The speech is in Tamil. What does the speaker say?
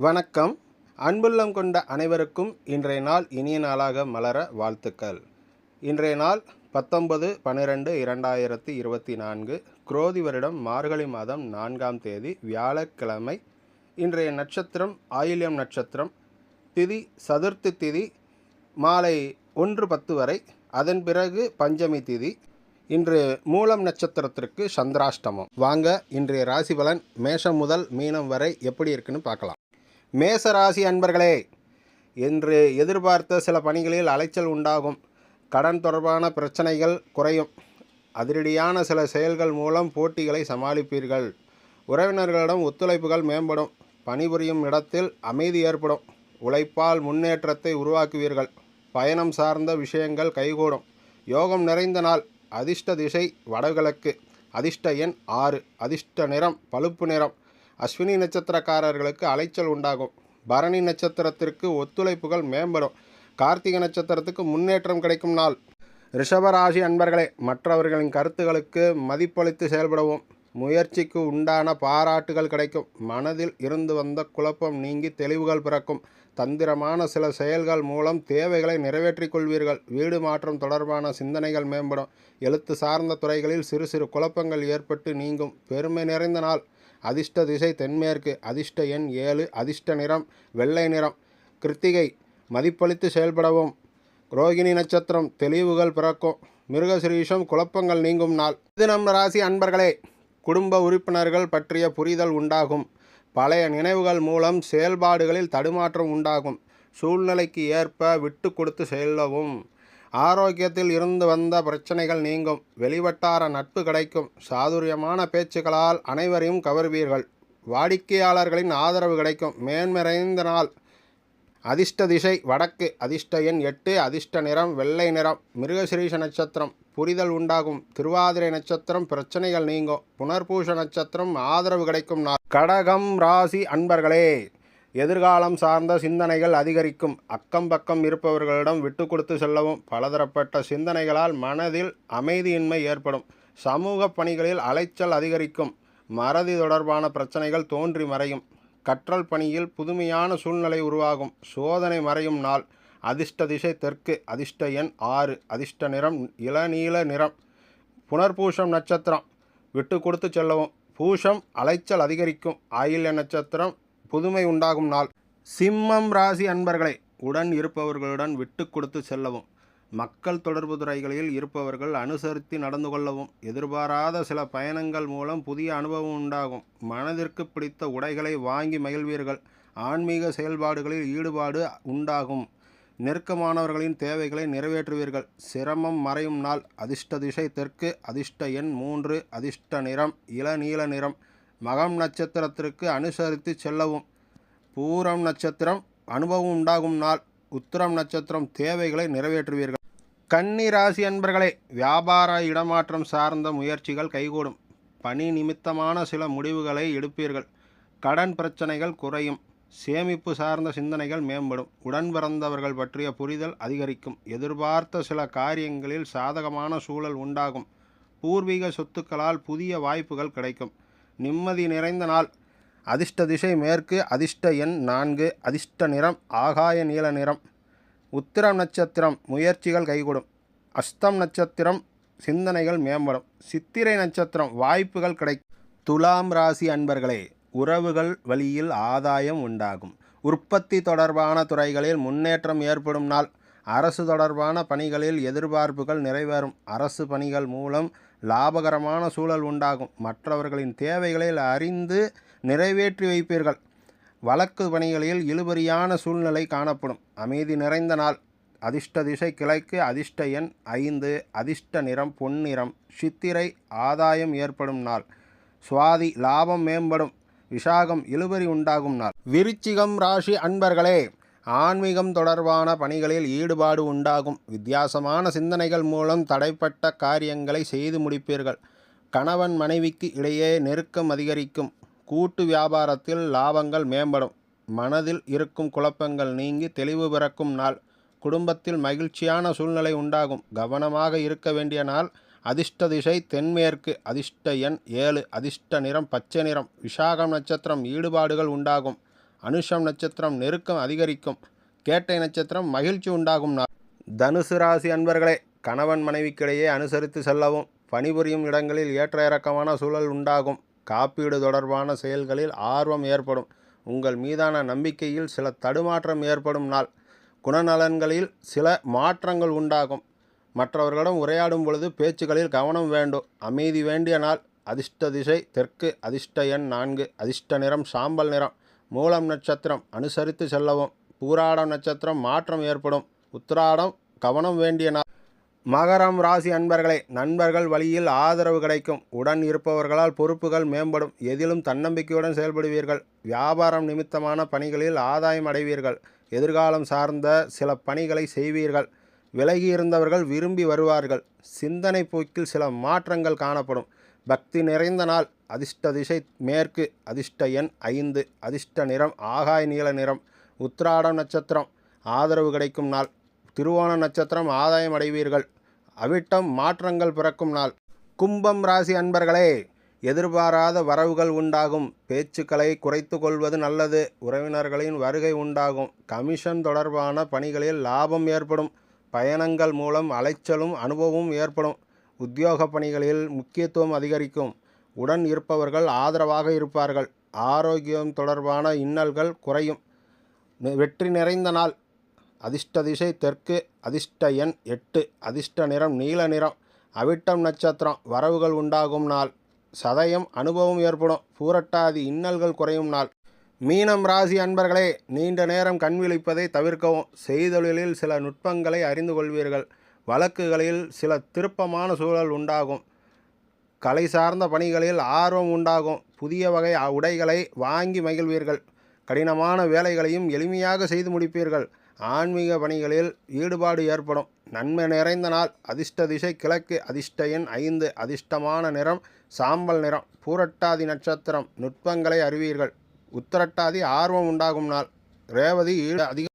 வணக்கம். அன்புள்ளம் கொண்ட அனைவருக்கும் இன்றைய நாள் இனிய நாளாக மலர வாழ்த்துக்கள். இன்றைய நாள் 19/12/2024 குரோதி வருடம் மார்கழி மாதம் 4ஆம் தேதி வியாழக்கிழமை. இன்றைய நட்சத்திரம் ஆயில்யம் நட்சத்திரம். திதி சதுர்த்தி திதி மாலை 1:10 வரை. அதன் பிறகு பஞ்சமி திதி. இன்று மூலம் நட்சத்திரத்திற்கு சந்திராஷ்டமம். வாங்க இன்றைய ராசி பலன் மேஷம் முதல் மீனம் வரை எப்படி இருக்குன்னு பார்க்கலாம். மேசராசி அன்பர்களே, இன்று எதிர்பார்த்த சில பணிகளில் அலைச்சல் உண்டாகும். கடன் தொடர்பான பிரச்சனைகள் குறையும். அதிரடியான சில செயல்கள் மூலம் போட்டிகளை சமாளிப்பீர்கள். உறவினர்களிடம் ஒத்துழைப்புகள் மேம்படும். பணிபுரியும் இடத்தில் அமைதி ஏற்படும். உழைப்பால் முன்னேற்றத்தை உருவாக்குவீர்கள். பயணம் சார்ந்த விஷயங்கள் கைகூடும். யோகம் நிறைந்த நாள். அதிர்ஷ்ட திசை வடகிழக்கு. அதிர்ஷ்ட எண் 6. அதிர்ஷ்ட நிறம் பழுப்பு நிறம். அஸ்வினி நட்சத்திரக்காரர்களுக்கு அலைச்சல் உண்டாகும். பரணி நட்சத்திரத்திற்கு ஒத்துழைப்புகள் மேம்படும். கார்த்திகை நட்சத்திரத்துக்கு முன்னேற்றம் கிடைக்கும் நாள். ரிஷபராசி அன்பர்களே, மற்றவர்களின் கருத்துக்களுக்கு மதிப்பளித்து செயல்படவும். முயற்சிக்கு உண்டான பாராட்டுகள் கிடைக்கும். மனதில் இருந்து வந்த குழப்பம் நீங்கி தெளிவுகள் பிறக்கும். தந்திரமான சில செயல்கள் மூலம் தேவைகளை நிறைவேற்றிக் கொள்வீர்கள். வீடு மாற்றம் தொடர்பான சிந்தனைகள் மேம்படும். எழுத்து சார்ந்த துறைகளில் சிறு சிறு குழப்பங்கள் ஏற்பட்டு நீங்கும். பெருமை நிறைந்த நாள். அதிர்ஷ்ட திசை தென்மேற்கு. அதிர்ஷ்ட எண் 7. அதிர்ஷ்ட நிறம் வெள்ளை நிறம். கிருத்திகை மதிப்பளித்து செயல்படவும். ரோகிணி நட்சத்திரம் தெளிவுகள் பிறக்கும். மிருகசிரீஷம் குழப்பங்கள் நீங்கும் நாள். இது நம் ராசி அன்பர்களே, குடும்ப உறுப்பினர்கள் பற்றிய புரிதல் உண்டாகும். பழைய நினைவுகள் மூலம் செயல்பாடுகளில் தடுமாற்றம் உண்டாகும். சூழ்நிலைக்கு ஏற்ப விட்டு கொடுத்து செல்லவும். ஆரோக்கியத்தில் இருந்து வந்த பிரச்சனைகள் நீங்கும். வெளிவட்டார நட்பு கிடைக்கும். சாதுரியமான பேச்சுக்களால் அனைவரையும் கவர்வீர்கள். வாடிக்கையாளர்களின் ஆதரவு கிடைக்கும். மேன்மறைந்த நாள். அதிர்ஷ்ட திசை வடக்கு. அதிர்ஷ்ட எண் 8. அதிர்ஷ்ட நிறம் வெள்ளை நிறம். மிருகசிரீஷ நட்சத்திரம் புரிதல் உண்டாகும். திருவாதிரை நட்சத்திரம் பிரச்சனைகள் நீங்கும். புனர்பூஷ நட்சத்திரம் ஆதரவு கிடைக்கும் நாள். கடகம் ராசி அன்பர்களே, எதிர்காலம் சார்ந்த சிந்தனைகள் அதிகரிக்கும். அக்கம் பக்கம் இருப்பவர்களிடம் விட்டு கொடுத்து செல்லவும். பலதரப்பட்ட சிந்தனைகளால் மனதில் அமைதியின்மை ஏற்படும். சமூக பணிகளில் அலைச்சல் அதிகரிக்கும். மறதி தொடர்பான பிரச்சனைகள் தோன்றி மறையும். கற்றல் பணியில் புதுமையான சூழ்நிலை உருவாகும். சோதனை மறையும் நாள். அதிர்ஷ்ட திசை தெற்கு. அதிர்ஷ்ட எண் 6. அதிர்ஷ்ட நிறம் இளநீல நிறம். புனர்பூஷம் நட்சத்திரம் விட்டு கொடுத்து செல்லவும். பூஷம் அலைச்சல் அதிகரிக்கும். ஆயில்ய நட்சத்திரம் புதுமை உண்டாகும் நாள். சிம்மம் ராசி அன்பர்களே, உடன் இருப்பவர்களுடன் விட்டு கொடுத்து செல்லவும். மக்கள் தொடர்பு துறைகளில் இருப்பவர்கள் அனுசரித்து நடந்து கொள்ளவும். எதிர்பாராத சில பயணங்கள் மூலம் புதிய அனுபவம் உண்டாகும். மனதிற்கு பிடித்த உடைகளை வாங்கி மகிழ்வீர்கள். ஆன்மீக செயல்பாடுகளில் ஈடுபாடு உண்டாகும். நெருக்கமானவர்களின் தேவைகளை நிறைவேற்றுவீர்கள். சிரமம் மறையும் நாள். அதிர்ஷ்ட திசை தெற்கு. அதிர்ஷ்ட எண் 3. அதிர்ஷ்ட நிறம் இளநீல நிறம். மகம் நட்சத்திரத்திற்கு அனுசரித்து செல்லவும். பூரம் நட்சத்திரம் அனுபவம் உண்டாகும் நாள். உத்திரம் நட்சத்திரம் தேவைகளை நிறைவேற்றுவீர்கள். கன்னி ராசி அன்பர்களே, வியாபார இடமாற்றம் சார்ந்த முயற்சிகள் கைகூடும். பணி நிமித்தமான சில முடிவுகளை எடுப்பீர்கள். கடன் பிரச்சனைகள் குறையும். சேமிப்பு சார்ந்த சிந்தனைகள் மேம்படும். உடன் பிறந்தவர்கள் பற்றிய புரிதல் அதிகரிக்கும். எதிர்பார்த்த சில காரியங்களில் சாதகமான சூழல் உண்டாகும். பூர்வீக சொத்துக்களால் புதிய வாய்ப்புகள் கிடைக்கும். நிம்மதி நிறைந்த நாள். அதிர்ஷ்ட திசை மேற்கு. அதிர்ஷ்ட எண் 4. அதிர்ஷ்ட நிறம் ஆகாய நீல நிறம். உத்திரம் நட்சத்திரம் முயற்சிகள் கைகூடும். அஸ்தம் நட்சத்திரம் சிந்தனைகள் மேம்படும். சித்திரை நட்சத்திரம் வாய்ப்புகள் கிடைக்கும். துலாம் ராசி அன்பர்களே, உறவுகள் வழியில் ஆதாயம் உண்டாகும். உற்பத்தி தொடர்பான துறைகளில் முன்னேற்றம் ஏற்படும் நாள். அரசு தொடர்பான பணிகளில் எதிர்பார்ப்புகள் நிறைவேறும். அரசு பணிகள் மூலம் லாபகரமான சூழல் உண்டாகும். மற்றவர்களின் தேவைகளை அறிந்து நிறைவேற்றி வைப்பீர்கள். வழக்கு பணிகளில் இழுபறியான சூழ்நிலை காணப்படும். அமைதி நிறைந்த நாள். அதிர்ஷ்ட திசை கிழக்கு. அதிர்ஷ்ட எண் 5. அதிர்ஷ்ட நிறம் பொன்னிறம். சித்திரை ஆதாயம் ஏற்படும் நாள். சுவாதி லாபம் மேம்படும். விசாகம் இழுபறி உண்டாகும் நாள். விருச்சிகம் ராசி அன்பர்களே, ஆன்மீகம் தொடர்பான பணிகளில் ஈடுபாடு உண்டாகும். வித்தியாசமான சிந்தனைகள் மூலம் தடைப்பட்ட காரியங்களை செய்து முடிப்பீர்கள். கணவன் மனைவிக்கு இடையே நெருக்கம் அதிகரிக்கும். கூட்டு வியாபாரத்தில் லாபங்கள் மேம்படும். மனதில் இருக்கும் குழப்பங்கள் நீங்கி தெளிவு பிறக்கும் நாள். குடும்பத்தில் மகிழ்ச்சியான சூழ்நிலை உண்டாகும். கவனமாக இருக்க வேண்டிய நாள். அதிர்ஷ்ட திசை தென்மேற்கு. அதிர்ஷ்ட எண் 7. அதிர்ஷ்ட நிறம் பச்சை நிறம். விசாகம் நட்சத்திரம் ஈடுபாடுகள் உண்டாகும். அனுஷம் நட்சத்திரம் நெருக்கம் அதிகரிக்கும். கேட்டை நட்சத்திரம் மகிழ்ச்சி உண்டாகும் நாள். தனுசு ராசி அன்பர்களே, கணவன் மனைவிக்கிடையே அனுசரித்து செல்லவும், பணிபுரியும் இடங்களில் ஏற்ற இறக்கமான சூழல் உண்டாகும். காப்பீடு தொடர்பான செயல்களில் ஆர்வம் ஏற்படும். உங்கள் மீதான நம்பிக்கையில் சில தடுமாற்றம் ஏற்படும் நாள். குணநலன்களில் சில மாற்றங்கள் உண்டாகும். மற்றவர்களிடம் உரையாடும் பொழுது பேச்சுகளில் கவனம் வேண்டும். அமைதி வேண்டிய நாள். அதிர்ஷ்ட திசை தெற்கு. அதிர்ஷ்ட எண் 4. அதிர்ஷ்ட நிறம் சாம்பல் நிறம். மூலம் நட்சத்திரம் அனுசரித்து செல்லவும். பூராடம் நட்சத்திரம் மாற்றம் ஏற்படும். உத்திராடம் கவனம் வேண்டிய நாள். மகரம் ராசி அன்பர்களே, நண்பர்கள் வழியில் ஆதரவு கிடைக்கும். உடன் இருப்பவர்களால் பொறுப்புகள் மேம்படும். எதிலும் தன்னம்பிக்கையுடன் செயல்படுவீர்கள். வியாபாரம் நிமித்தமான பணிகளில் ஆதாயம் அடைவீர்கள். எதிர்காலம் சார்ந்த சில பணிகளை செய்வீர்கள். விலகி இருந்தவர்கள் விரும்பி வருவார்கள். சிந்தனை போக்கில் சில மாற்றங்கள் காணப்படும். பக்தி நிறைந்த நாள். அதிர்ஷ்ட திசை மேற்கு. அதிர்ஷ்ட எண் 5. அதிர்ஷ்ட நிறம் ஆகாய நீல நிறம். உத்திராடம் நட்சத்திரம் ஆதரவு கிடைக்கும் நாள். திருவோண நட்சத்திரம் ஆதாயம் அடைவீர்கள். அவிட்டம் மாற்றங்கள் பிறக்கும் நாள். கும்பம் ராசி அன்பர்களே, எதிர்பாராத வரவுகள் உண்டாகும். பேச்சுக்களை குறைத்து கொள்வது நல்லது. உறவினர்களின் வருகை உண்டாகும். கமிஷன் தொடர்பான பணிகளில் லாபம் ஏற்படும். பயணங்கள் மூலம் அலைச்சலும் அனுபவமும் ஏற்படும். உத்தியோக பணிகளில் முக்கியத்துவம் அதிகரிக்கும். உடன் இருப்பவர்கள் ஆதரவாக இருப்பார்கள். ஆரோக்கியம் தொடர்பான இன்னல்கள் குறையும். வெற்றி நிறைந்த நாள். அதிர்ஷ்ட திசை தெற்கு. அதிர்ஷ்ட எண் 8. அதிர்ஷ்ட நிறம் நீல நிறம். அவிட்டம் நட்சத்திரம் வரவுகள் உண்டாகும் நாள். சதயம் அனுபவம் ஏற்படும். பூரட்டாதி இன்னல்கள் குறையும் நாள். மீனம் ராசி அன்பர்களே, நீண்ட நேரம் கண் விழிப்பதை தவிர்க்கவும். செய்தொழிலில் சில நுட்பங்களை அறிந்து கொள்வீர்கள். வழக்குகளில் சில திருப்பமான சூழல் உண்டாகும். கலை சார்ந்த பணிகளில் ஆர்வம் உண்டாகும். புதிய வகை உடைகளை வாங்கி மகிழ்வீர்கள். கடினமான வேலைகளையும் எளிமையாக செய்து முடிப்பீர்கள். ஆன்மீக பணிகளில் ஈடுபாடு ஏற்படும். நன்மை நிறைந்த நாள். அதிர்ஷ்ட திசை கிழக்கு. அதிர்ஷ்ட எண் 5. அதிர்ஷ்டமான நிறம் சாம்பல் நிறம். பூரட்டாதி நட்சத்திரம் நுட்பங்களை அறிவீர்கள். உத்திரட்டாதி ஆர்வம் உண்டாகும் நாள். ரேவதி அதிக